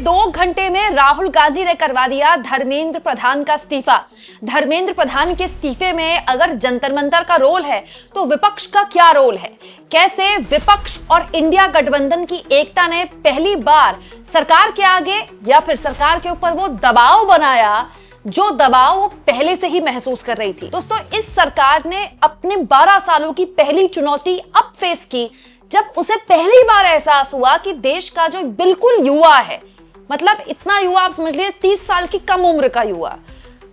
2 घंटे में राहुल गांधी ने करवा दिया धर्मेंद्र प्रधान का इस्तीफा। धर्मेंद्र प्रधान के इस्तीफे में अगर जंतर मंतर का रोल है तो विपक्ष का क्या रोल है? कैसे विपक्ष और इंडिया गठबंधन की एकता ने पहली बार सरकार के आगे या फिर सरकार के ऊपर वो दबाव बनाया जो दबाव वो पहले से ही महसूस कर रही थी। दोस्तों, इस सरकार ने अपने 12 सालों की पहली चुनौती अब फेस की जब उसे पहली बार एहसास हुआ कि देश का जो बिल्कुल युवा है, मतलब इतना युवा आप समझ लीजिए 30 साल की कम उम्र का युवा,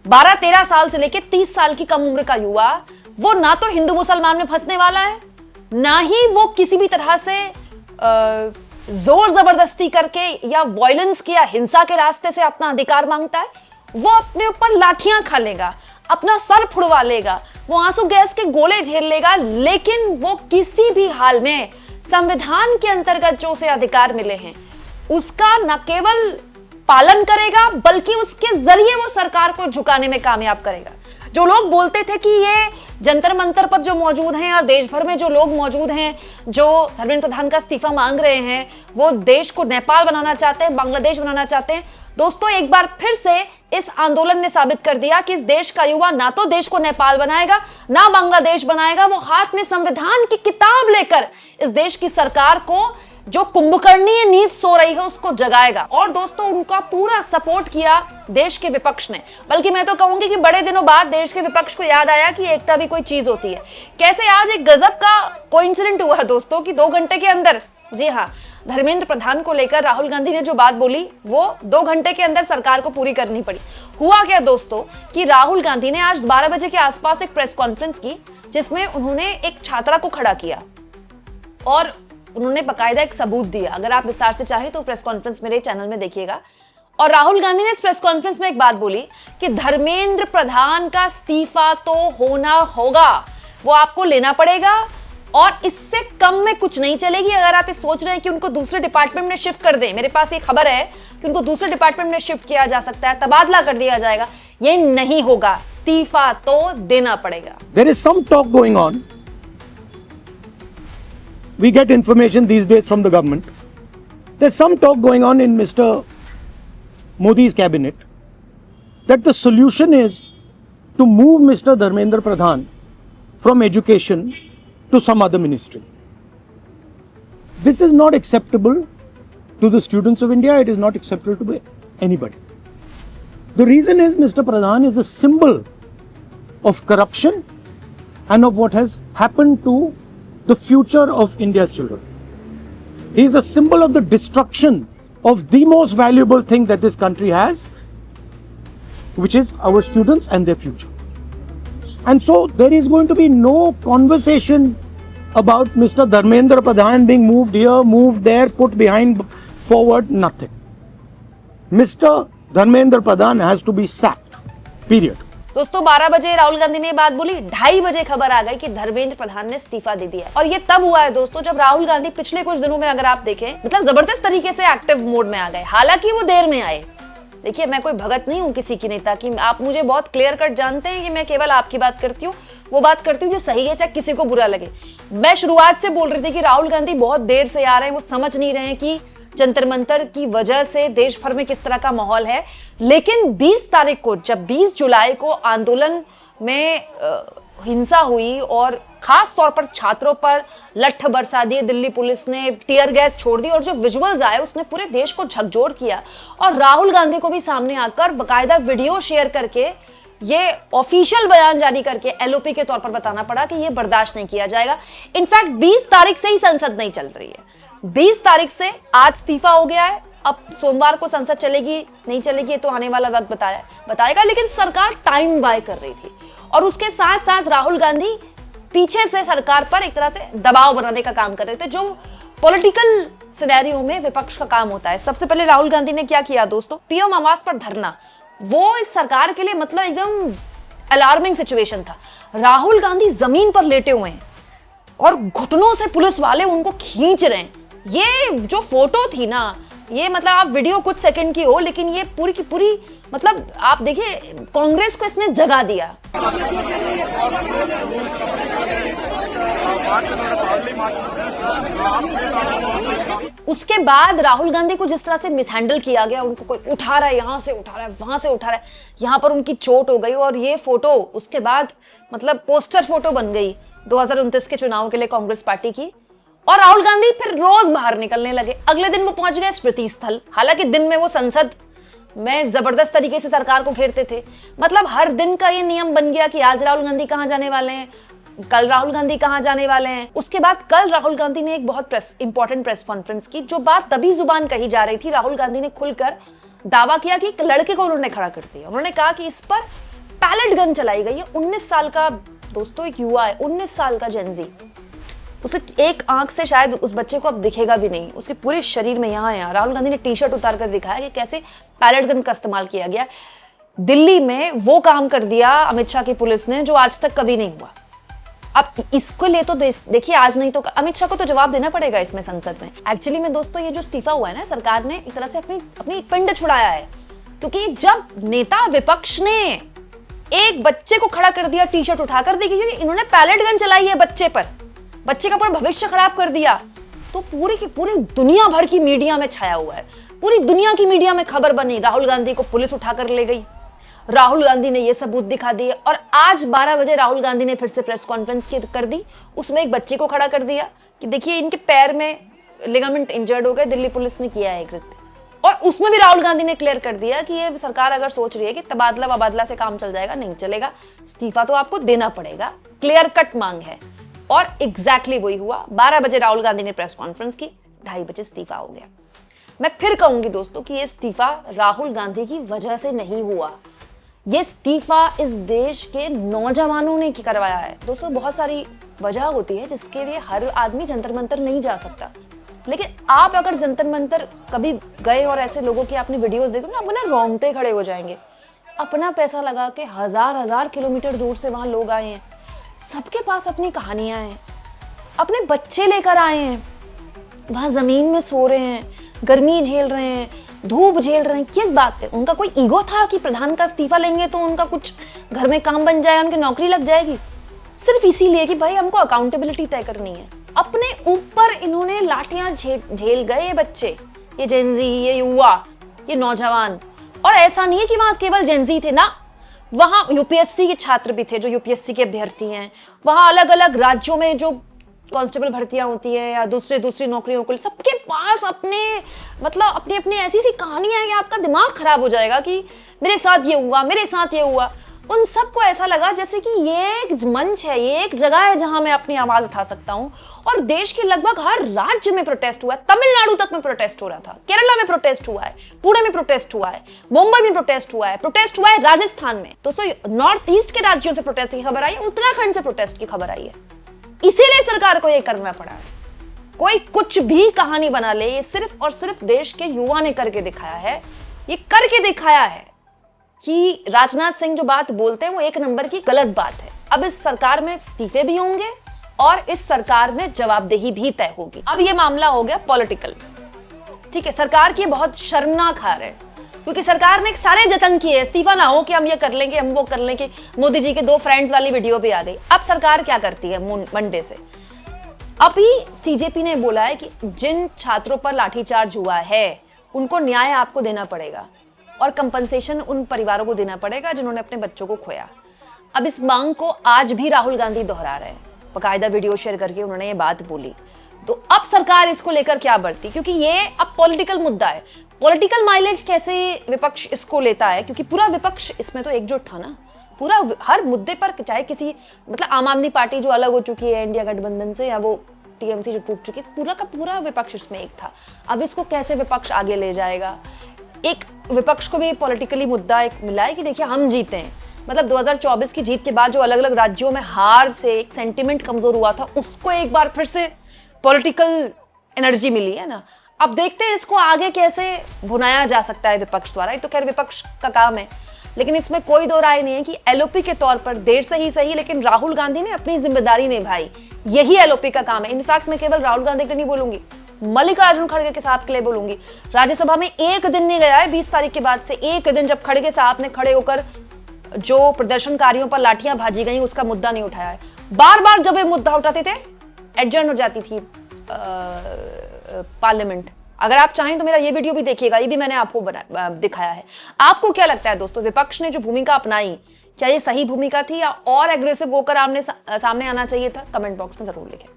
12-13 साल से लेकर 30 साल की कम उम्र का युवा, वो ना तो हिंदू मुसलमान में फंसने वाला है, ना ही वो किसी भी तरह से जोर जबरदस्ती करके या वायलेंस की या हिंसा के रास्ते से अपना अधिकार मांगता है। वो अपने ऊपर लाठियां खा लेगा, अपना सर फुड़वा लेगा, वो आंसू गैस के गोले झेल लेगा, लेकिन वो किसी भी हाल में संविधान के अंतर्गत जो उसे अधिकार मिले हैं उसका न केवल पालन करेगा बल्कि उसके जरिए वो सरकार को झुकाने में कामयाब करेगा। जो लोग बोलते थे कि ये जंतर मंतर पर जो मौजूद हैं और देश भर में जो लोग मौजूद हैं जो धर्मेंद्र प्रधान का इस्तीफा मांग रहे हैं, वो देश को नेपाल बनाना चाहते हैं, बांग्लादेश बनाना चाहते हैं। दोस्तों, एक बार फिर से इस आंदोलन ने साबित कर दिया कि इस देश का युवा ना तो देश को नेपाल बनाएगा ना बांग्लादेश बनाएगा, वो हाथ में संविधान की किताब लेकर इस देश की सरकार को जो कुंभकर्णीय नींद सो रही है उसको जगाएगा। और दोस्तों, उनका पूरा सपोर्ट किया देश के विपक्ष ने, बल्कि मैं तो कहूंगी कि बड़े दिनों बाद देश के विपक्ष को याद आया कि एकता भी कोई चीज होती है। कैसे आज एक गजब का कोइंसिडेंट हुआ दोस्तों कि 2 घंटे के अंदर, जी हाँ, धर्मेंद्र प्रधान को लेकर राहुल गांधी ने जो बात बोली वो 2 घंटे के अंदर सरकार को पूरी करनी पड़ी। हुआ क्या दोस्तों कि राहुल गांधी ने आज 12 बजे के आसपास एक प्रेस कॉन्फ्रेंस की जिसमें उन्होंने एक छात्रा को खड़ा किया और उन्होंने बकायदा एक सबूत दिया। अगर आप विस्तार से चाहें तो प्रेस कॉन्फ्रेंस मेरे चैनल में देखिएगा। और राहुल गांधी ने इस प्रेस कॉन्फ्रेंस में एक बात बोली कि धर्मेंद्र प्रधान का इस्तीफा तो होना होगा, वो आपको लेना पड़ेगा और इससे कम में कुछ नहीं चलेगी। अगर आप ये सोच रहे हैं कि उनको दूसरे डिपार्टमेंट में शिफ्ट कर दें, मेरे पास एक खबर है कि उनको दूसरे डिपार्टमेंट में शिफ्ट किया जा सकता है, तबादला कर दिया जाएगा, ये नहीं होगा, इस्तीफा तो देना पड़ेगा। There is some talk going on. We get information these days from the government. There's some talk going on in Mr. Modi's cabinet that the solution is to move Mr. Dharmendra Pradhan from education to some other ministry. This is not acceptable to the students of India. It is not acceptable to anybody. The reason is Mr. Pradhan is a symbol of corruption and of what has happened to the future of India's children. He is a symbol of the destruction of the most valuable thing that this country has, which is our students and their future. And so there is going to be no conversation about Mr. Dharmendra Pradhan being moved here, moved there, put behind, forward, nothing. Mr. Dharmendra Pradhan has to be sacked, period. दोस्तों, 12 बजे राहुल गांधी ने बात बोली, 2:30 बजे खबर आ गई कि धर्मेंद्र प्रधान ने इस्तीफा दे दिया। और ये तब हुआ है दोस्तों जब राहुल गांधी पिछले कुछ दिनों में अगर आप देखें मतलब जबरदस्त तरीके से एक्टिव मोड में आ गए। हालांकि वो देर में आए। देखिए, मैं कोई भगत नहीं हूँ किसी की नेता की, आप मुझे बहुत क्लियर कट जानते हैं कि मैं केवल आपकी बात करती हूँ, वो बात करती हूँ जो सही है, चाहे किसी को बुरा लगे। मैं शुरुआत से बोल रही थी कि राहुल गांधी बहुत देर से आ रहे हैं, वो समझ नहीं रहे हैं कि जंतर मंतर की वजह से देश भर में किस तरह का माहौल है। लेकिन 20 तारीख को, जब 20 जुलाई को आंदोलन में हिंसा हुई और खास तौर पर छात्रों पर लठ बरसा दिए, दिल्ली पुलिस ने टीयर गैस छोड़ दी और जो विजुअल्स आए उसने पूरे देश को झकझोर किया। और राहुल गांधी को भी सामने आकर बकायदा वीडियो शेयर करके ये ऑफिशियल बयान जारी करके एलओपी के तौर पर बताना पड़ा कि ये बर्दाश्त नहीं किया जाएगा। इनफैक्ट 20 तारीख से ही संसद नहीं चल रही है, 20 तारीख से, आज इस्तीफा हो गया है, अब सोमवार को संसद चलेगी नहीं चलेगी तो आने वाला वक्त बताएगा। लेकिन सरकार टाइम बाय कर रही थी और उसके साथ साथ राहुल गांधी पीछे से सरकार पर एक तरह से दबाव बनाने का काम कर रहे थे, जो पॉलिटिकल सिनेरियो में विपक्ष का काम होता है। सबसे पहले राहुल गांधी ने क्या किया दोस्तों, पीएम आवास पर धरना, वो इस सरकार के लिए मतलब एकदम अलार्मिंग सिचुएशन था। राहुल गांधी जमीन पर लेटे हुए हैं और घुटनों से पुलिस वाले उनको खींच रहे हैं। ये जो फोटो थी ना, ये मतलब आप वीडियो कुछ सेकंड की हो लेकिन ये पूरी की पूरी मतलब आप देखिए कांग्रेस को इसने जगा दिया। उसके बाद राहुल गांधी को जिस तरह से मिसहैंडल किया गया, उनको कोई उठा रहा है, यहां से उठा रहा है, वहां से उठा रहा है, यहां पर उनकी चोट हो गई और ये फोटो उसके बाद मतलब पोस्टर फोटो बन गई 2029 के चुनाव के लिए कांग्रेस पार्टी की। और राहुल गांधी फिर रोज बाहर निकलने लगे। अगले दिन वो पहुंच गए स्मृति स्थल, हालांकि दिन में वो संसद में जबरदस्त तरीके से सरकार को घेरते थे। मतलब हर दिन का ये नियम बन गया कि आज राहुल गांधी कहां जाने वाले हैं, कल राहुल गांधी कहां जाने वाले हैं। उसके बाद कल राहुल गांधी ने एक बहुत इंपॉर्टेंट प्रेस कॉन्फ्रेंस की। जो बात तभी जुबान कही जा रही थी, राहुल गांधी ने खुलकर दावा किया कि एक लड़के को उन्होंने खड़ा कर दिया। उन्होंने कहा कि इस पर पैलेट गन चलाई गई है। 19 साल का दोस्तों एक युवा है, 19 साल का जेनजी, उसे एक आंख से शायद उस बच्चे को अब दिखेगा भी नहीं, उसके पूरे शरीर में यहाँ राहुल गांधी ने टी शर्ट उतार कर दिखाया कि कैसे पैलेट गन का इस्तेमाल किया गया। दिल्ली में वो काम कर दिया अमित शाह की पुलिस ने जो आज तक कभी नहीं हुआ। अब इसको ले तो देखिए, आज नहीं तो अमित शाह को तो जवाब देना पड़ेगा इसमें संसद में। एक्चुअली में दोस्तों ये जो इस्तीफा हुआ है ना, सरकार ने एक तरह से अपनी पिंड छुड़ाया है, क्योंकि जब नेता विपक्ष ने एक बच्चे को खड़ा कर दिया, टी शर्ट उठाकर देखिए इन्होंने पैलेट गन चलाई है बच्चे पर, बच्चे का पूरा भविष्य खराब कर दिया, तो पूरी की पूरी दुनिया भर की मीडिया में छाया हुआ है। पूरी दुनिया की मीडिया में खबर बनी, राहुल गांधी को पुलिस उठाकर ले गई, राहुल गांधी ने ये सबूत दिखा दिए। और आज 12 बजे राहुल गांधी ने फिर से प्रेस कॉन्फ्रेंस कर दी, उसमें एक बच्चे को खड़ा कर दिया कि देखिए इनके पैर में लिगामेंट इंजर्ड हो गए, दिल्ली पुलिस ने किया है कृत्य। और उसमें भी राहुल गांधी ने क्लियर कर दिया कि ये सरकार अगर सोच रही है कि तबादला वबादला से काम चल जाएगा, नहीं चलेगा, इस्तीफा तो आपको देना पड़ेगा, क्लियर कट मांग है। और एग्जैक्टली वही हुआ। 12 बजे राहुल गांधी ने प्रेस कॉन्फ्रेंस की, 2:30 बजे इस्तीफा हो गया। मैं फिर कहूंगी दोस्तों कि ये इस्तीफा राहुल गांधी की वजह से नहीं हुआ, ये इस्तीफा इस देश के नौजवानों ने करवाया है। दोस्तों बहुत सारी वजह होती है जिसके लिए हर आदमी जंतर मंतर नहीं जा सकता, लेकिन आप अगर जंतर मंतर कभी गए और ऐसे लोगों की आपने वीडियोस देखोगे, आपको ना रोंगटे खड़े हो जाएंगे। अपना पैसा लगा के हजार किलोमीटर दूर से वहां लोग आए हैं, सबके पास अपनी कहानियां हैं, अपने बच्चे लेकर आए हैं, वहां जमीन में सो रहे हैं, गर्मी झेल रहे हैं, धूप झेल रहे हैं। किस बात पे? उनका कोई ईगो था कि प्रधान का इस्तीफा लेंगे तो उनका कुछ घर में काम बन जाए, उनकी नौकरी लग जाएगी? सिर्फ इसीलिए कि भाई हमको अकाउंटेबिलिटी तय करनी है। अपने ऊपर इन्होंने लाठियां झेल गए ये बच्चे, ये जेनजी, ये युवा, ये नौजवान। और ऐसा नहीं है कि वहां केवल जेनजी थे ना, वहां यूपीएससी के छात्र भी थे जो यूपीएससी के अभ्यर्थी हैं, वहां अलग अलग राज्यों में जो कांस्टेबल भर्तियां होती है या दूसरी नौकरियों को, सबके पास अपनी अपनी ऐसी सी कहानियां हैं कि आपका दिमाग खराब हो जाएगा कि मेरे साथ ये हुआ, मेरे साथ ये हुआ। उन सबको ऐसा लगा जैसे कि ये एक मंच है, ये एक जगह है जहां मैं अपनी आवाज उठा सकता हूं। और देश के लगभग हर राज्य में प्रोटेस्ट हुआ है, तमिलनाडु तक में प्रोटेस्ट हो रहा था, केरला में प्रोटेस्ट हुआ है, पुणे में प्रोटेस्ट हुआ है, मुंबई में प्रोटेस्ट हुआ है राजस्थान में। दोस्तों नॉर्थ ईस्ट के राज्यों से प्रोटेस्ट की खबर आई है, उत्तराखंड से प्रोटेस्ट की खबर आई है। इसीलिए सरकार को यह करना पड़ा है। कोई कुछ भी कहानी बना ले, ये सिर्फ और सिर्फ देश के युवा ने करके दिखाया है। ये करके दिखाया है कि राजनाथ सिंह जो बात बोलते हैं वो एक नंबर की गलत बात है। अब इस सरकार में इस्तीफे भी होंगे और इस सरकार में जवाबदेही भी तय होगी। अब ये मामला हो गया पॉलिटिकल, ठीक है। सरकार की बहुत शर्मनाक हार है, क्योंकि सरकार ने सारे जतन किए, इस्तीफा ना हो कि हम ये कर लेंगे, हम वो कर लेंगे। मोदी जी के 2 फ्रेंड्स वाली वीडियो भी आ गई। अब सरकार क्या करती है मंडे से? अभी सीजेपी ने बोला है कि जिन छात्रों पर लाठीचार्ज हुआ है उनको न्याय आपको देना पड़ेगा और कंपनसेशन उन परिवारों को देना पड़ेगा जिन्होंने अपने बच्चों को खोया। अब इस मांग को आज भी राहुल गांधी दोहरा रहे हैं, बाकायदा वीडियो शेयर करके उन्होंने ये बात बोली। तो अब सरकार इसको लेकर क्या बढ़ती, क्योंकि ये अब पॉलिटिकल मुद्दा है। पॉलिटिकल माइलेज कैसे विपक्ष इसको लेता है, क्योंकि पूरा विपक्ष इसमें तो एकजुट था ना, पूरा हर मुद्दे पर, चाहे किसी आम आदमी पार्टी जो अलग हो चुकी है इंडिया गठबंधन से, या वो टीएमसी जो टूट चुकी है, पूरा का पूरा विपक्ष इसमें एक था। अब इसको कैसे विपक्ष आगे ले जाएगा? एक विपक्ष को भी पॉलिटिकली मुद्दा एक मिला है कि देखिए हम जीते हैं, 2024 की जीत के बाद जो अलग अलग राज्यों में हार से एक सेंटिमेंट कमजोर हुआ था, उसको एक बार फिर से पॉलिटिकल एनर्जी मिली है ना। अब देखते हैं इसको आगे कैसे भुनाया जा सकता है विपक्ष द्वारा। ये तो खैर विपक्ष का काम है, लेकिन इसमें कोई दो राय नहीं है कि एलओपी के तौर पर देर से ही सही, लेकिन राहुल गांधी ने अपनी जिम्मेदारी निभाई। यही एलओपी का काम है। इनफैक्ट मैं केवल राहुल गांधी के नहीं बोलूंगी, मल्लिकार्जुन खड़गे के साहब के लिए बोलूंगी। राज्यसभा में एक दिन नहीं गया है 20 तारीख के बाद से, एक दिन जब खड़गे साहब ने खड़े होकर जो प्रदर्शनकारियों पर लाठियां भाजी गई उसका मुद्दा नहीं उठाया है। बार बार जब वे मुद्दा उठाते थे एडजर्न हो जाती थी पार्लियामेंट। अगर आप चाहें तो मेरा ये वीडियो भी देखिएगा, ये भी मैंने आपको दिखाया है। आपको क्या लगता है दोस्तों, विपक्ष ने जो भूमिका अपनाई, क्या ये सही भूमिका थी या और एग्रेसिव होकर सामने आना चाहिए था? कमेंट बॉक्स में जरूर लिखें।